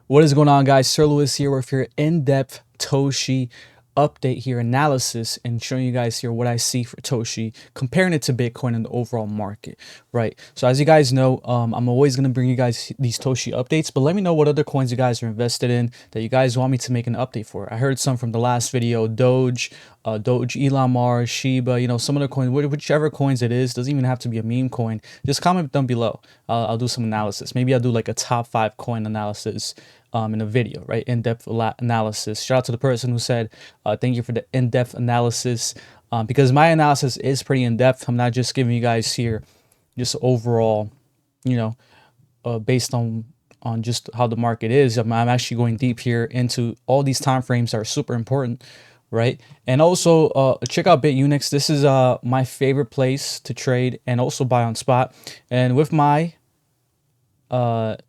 What is going on, guys? Sir Lewis here with your in-depth Toshi update here, analysis, and showing you guys here what I see for Toshi, comparing it to Bitcoin and the overall market, right? So as you guys know, I'm always going to bring you guys these Toshi updates, but let me know what other coins you guys are invested in that you guys want me to make an update for. I heard some from the last video: Doge, Elon Musk, Shiba, some other coins, whichever coins it is. Doesn't even have to be a meme coin. Just comment down below. I'll do some analysis. Maybe I'll do like a top 5 coin analysis in a video, right? In-depth analysis. Shout out to the person who said, thank you for the in-depth analysis, because my analysis is pretty in-depth. I'm not just giving you guys here just overall, based on just how the market is. I'm actually going deep here into all these time frames that are super important, right? And also check out BitUnix. This is my favorite place to trade and also buy on spot. And with my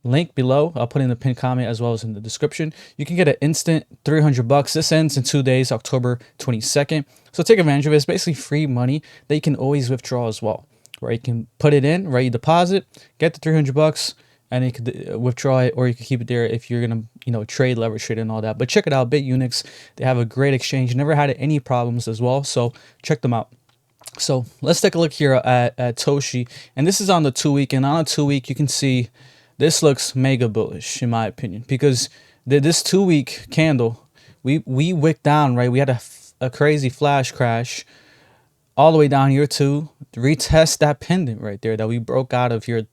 link below, I'll put in the pinned comment as well as in the description, you can get an instant $300. This ends in 2 days, October 22nd. So take advantage of it. It's basically free money that you can always withdraw as well, right? You can put it in, right? You deposit, get the $300, and you could withdraw it, or you can keep it there if you're gonna trade, leverage trade, and all that. But check it out, BitUnix. They have a great exchange. Never had any problems as well, so check them out. So let's take a look here at Toshi, and this is on the 2-week. And on a 2-week, you can see this looks mega bullish in my opinion, because this 2-week candle, we wicked down, right? We had a crazy flash crash all the way down here to retest that pendant right there that we broke out of here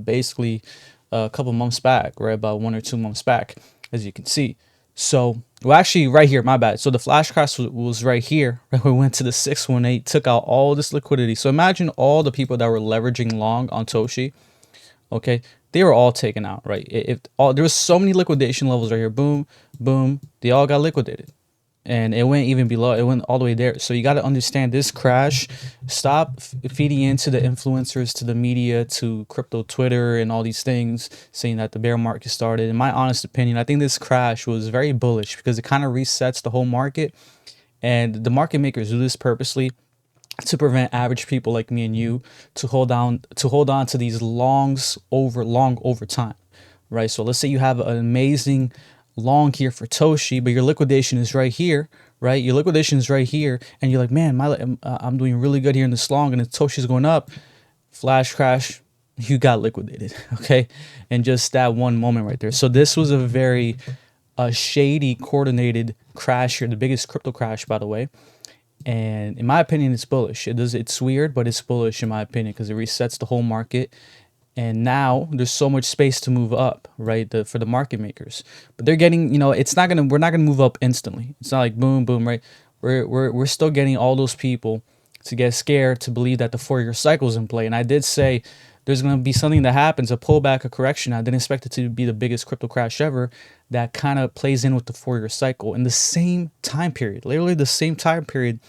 basically a couple months back, right? About 1 or 2 months back, as you can see. So, well, actually right here, my bad. So the flash crash was right here, right? We went to the 618, took out all this liquidity. So imagine all the people that were leveraging long on Toshi, okay, they were all taken out, right? There was so many liquidation levels right here, boom, boom, they all got liquidated, and it went even below. It went all the way there. So you got to understand this crash. Stop feeding into the influencers, to the media, to crypto Twitter, and all these things saying that the bear market started. In my honest opinion, I think this crash was very bullish because it kind of resets the whole market, and the market makers do this purposely to prevent average people like me and you to hold on to these long over time, right? So let's say you have an amazing long here for Toshi, but your liquidation is right here, right? Your liquidation is right here, and you're like, man, I'm doing really good here in this long, and the Toshi's going up. Flash crash, you got liquidated, okay? And just that one moment right there. So this was a very shady, coordinated crash here, the biggest crypto crash, by the way. And in my opinion, it's bullish. It's weird, but it's bullish in my opinion, because it resets the whole market. And now there's so much space to move up, right? For the market makers, but they're getting, we're not gonna move up instantly. It's not like boom, boom, right? We're still getting all those people to get scared, to believe that the 4-year cycle is in play. And I did say there's gonna be something that happens, a pullback, a correction. I didn't expect it to be the biggest crypto crash ever. That kind of plays in with the 4-year cycle in the same time period, literally the same time period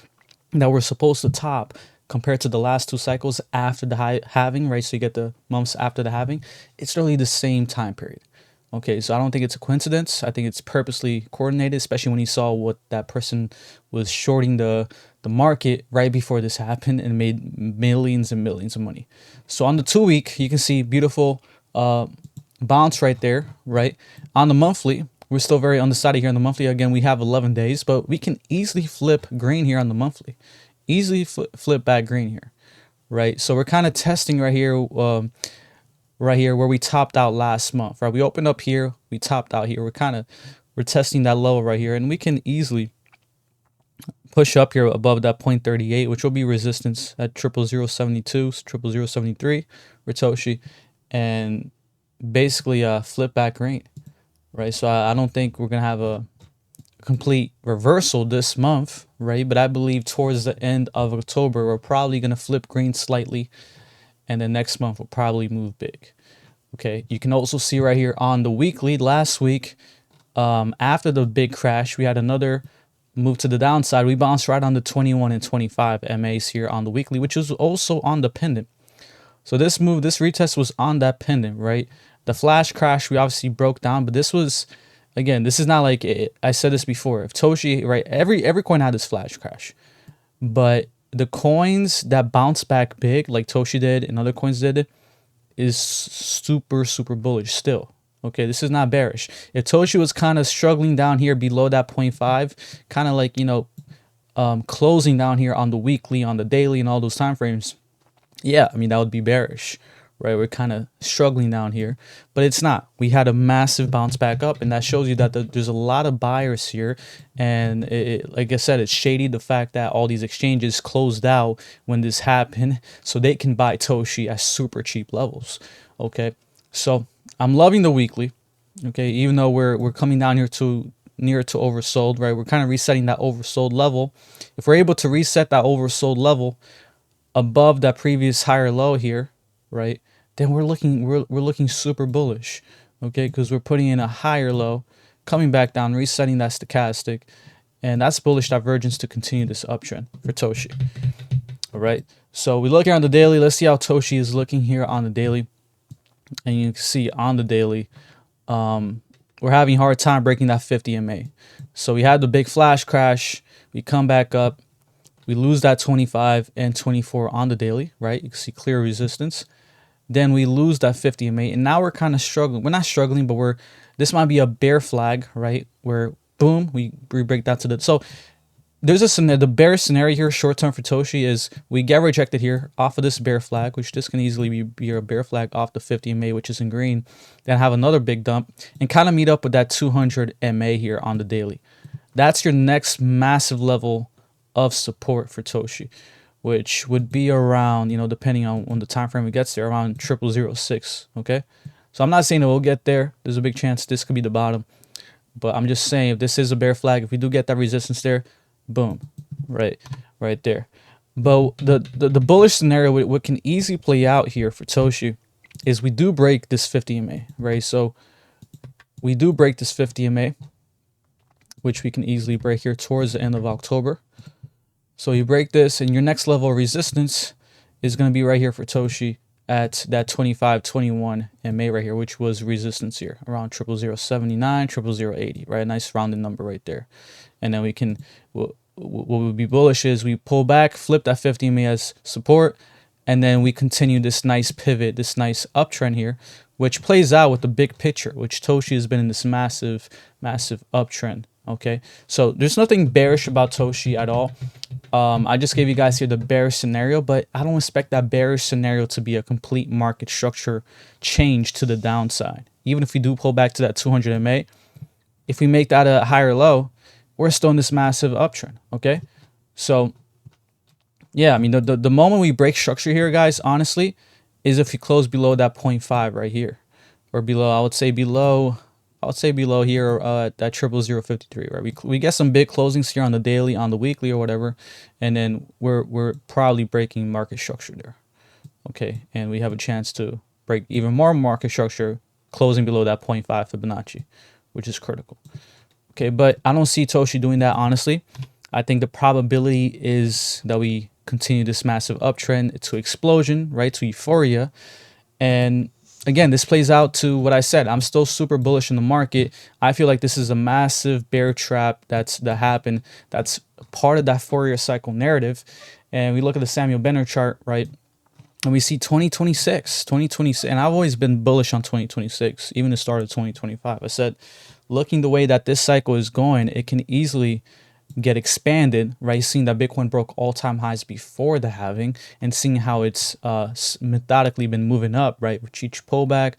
that we're supposed to top, compared to the last 2 cycles after the halving, right? So you get the months after the halving. It's really the same time period. Okay, so I don't think it's a coincidence. I think it's purposely coordinated, especially when you saw what that person was shorting the market right before this happened, and made millions and millions of money. So on the 2-week, you can see beautiful bounce right there, right? On the monthly, we're still very undecided here on the monthly. Again, we have 11 days, but we can easily flip green here on the monthly. Easily flip back green here, right? So we're kind of testing right here where we topped out last month, right? We opened up here, we topped out here. We're testing that level right here, and we can easily push up here above that 0.38, which will be resistance at 00072, 00073 for Toshi, and basically flip back green, right? So I don't think we're gonna have a complete reversal this month, right? But I believe towards the end of October, we're probably gonna flip green slightly, and then next month we'll probably move big. Okay, you can also see right here on the weekly, last week, after the big crash, we had another move to the downside. We bounced right on the 21 and 25 MAs here on the weekly, which was also on the pendant. So this retest was on that pendant, right? The flash crash, we obviously broke down, but this was, again, this is not like I said this before. If Toshi, right, every coin had this flash crash, but the coins that bounce back big, like Toshi did and other coins did, is super bullish still. Okay, this is not bearish. If Toshi was kind of struggling down here below that 0.5, kind of like, you know, closing down here on the weekly, on the daily, and all those time frames, yeah, I mean, that would be bearish, right? We're kind of struggling down here, but it's not. We had a massive bounce back up, and that shows you that there's a lot of buyers here. And like I said, it's shady the fact that all these exchanges closed out when this happened, so they can buy Toshi at super cheap levels. Okay, so I'm loving the weekly. Okay, even though we're coming down here to near to oversold, right? We're kind of resetting that oversold level. If we're able to reset that oversold level above that previous higher low here, right, then we're looking super bullish. Okay, because we're putting in a higher low, coming back down, resetting that stochastic, and that's bullish divergence to continue this uptrend for Toshi. All right, so we look here on the daily. Let's see how Toshi is looking here on the daily. And you can see on the daily, we're having a hard time breaking that 50 MA. So we had the big flash crash. We come back up. We lose that 25 and 24 on the daily, right? You can see clear resistance. Then we lose that 50 MA. And now we're kind of struggling. We're not struggling, but this might be a bear flag, right? Where boom, we break that to the, so there's the bear scenario here short term for Toshi is we get rejected here off of this bear flag, which this can easily be a bear flag off the 50 MA, which is in green, then have another big dump and kind of meet up with that 200 MA here on the daily. That's your next massive level of support for Toshi, which would be around, you know, depending on when the time frame it gets there, around 0006. Okay, so I'm not saying it will get there. There's a big chance this could be the bottom, but I'm just saying if this is a bear flag, if we do get that resistance there, boom, right there. But the bullish scenario, what can easily play out here for Toshi is we do break this 50 MA, right? So we do break this 50 MA, which we can easily break here towards the end of October. So you break this, and your next level of resistance is going to be right here for Toshi at that 2521 MA right here, which was resistance here around 0079, 0080, right? Nice rounded number right there. And then we can, what would be bullish is we pull back, flip that 50 MA as support, and then we continue this nice pivot, this nice uptrend here, which plays out with the big picture, which Toshi has been in this massive uptrend. Okay, so there's nothing bearish about Toshi at all. I just gave you guys here the bearish scenario, but I don't expect that bearish scenario to be a complete market structure change to the downside. Even if we do pull back to that 200 MA, if we make that a higher low, we're still in this massive uptrend. Okay, so yeah, I mean the moment we break structure here, guys, honestly, is if you close below that 0.5 right here, or below. I would say below here at that 0053, right? We get some big closings here on the daily, on the weekly, or whatever, and then we're probably breaking market structure there. Okay, and we have a chance to break even more market structure, closing below that 0.5 Fibonacci, which is critical. Okay, but I don't see Toshi doing that, honestly. I think the probability is that we continue this massive uptrend to explosion, right, to euphoria. And again, this plays out to what I said. I'm still super bullish in the market. I feel like this is a massive bear trap that happened. That's part of that Fourier cycle narrative. And we look at the Samuel Benner chart, right? And we see 2026, and I've always been bullish on 2026, even the start of 2025. I said, looking the way that this cycle is going, it can easily get expanded, right? Seeing that Bitcoin broke all-time highs before the halving, and seeing how it's methodically been moving up, right? With each pullback,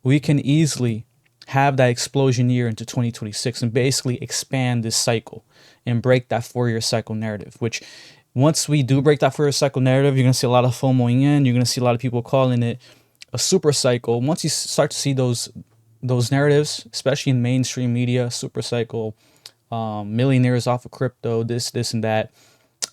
we can easily have that explosion year into 2026 and basically expand this cycle and break that Fourier cycle narrative, which once we do break that Fourier cycle narrative, you're going to see a lot of FOMOing in. You're going to see a lot of people calling it a super cycle. Once you start to see those narratives, especially in mainstream media, super cycle, millionaires off of crypto, this and that,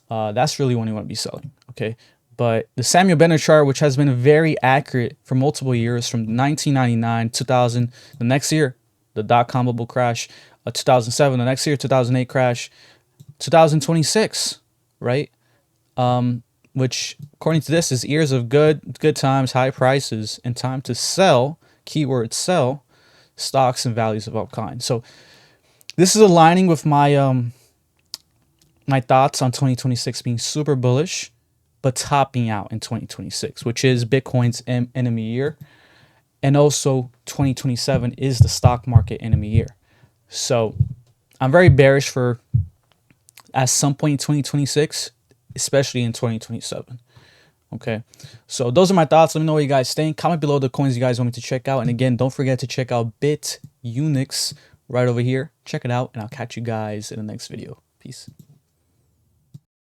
that's really when you want to be selling. Okay, but the Samuel Benner chart, which has been very accurate for multiple years, from 1999, 2000, the next year, the dot-com bubble crash, 2007, the next year, 2008 crash, 2026, right? Which according to this is years of good times, high prices, and time to sell, keyword sell, stocks and values of all kinds. So this is aligning with my my thoughts on 2026 being super bullish, but topping out in 2026, which is Bitcoin's enemy year. And also 2027 is the stock market enemy year. So I'm very bearish for at some point in 2026, especially in 2027. Okay, so those are my thoughts. Let me know what you guys think. Comment below the coins you guys want me to check out. And again, don't forget to check out Unix right over here. Check it out, and I'll catch you guys in the next video. Peace.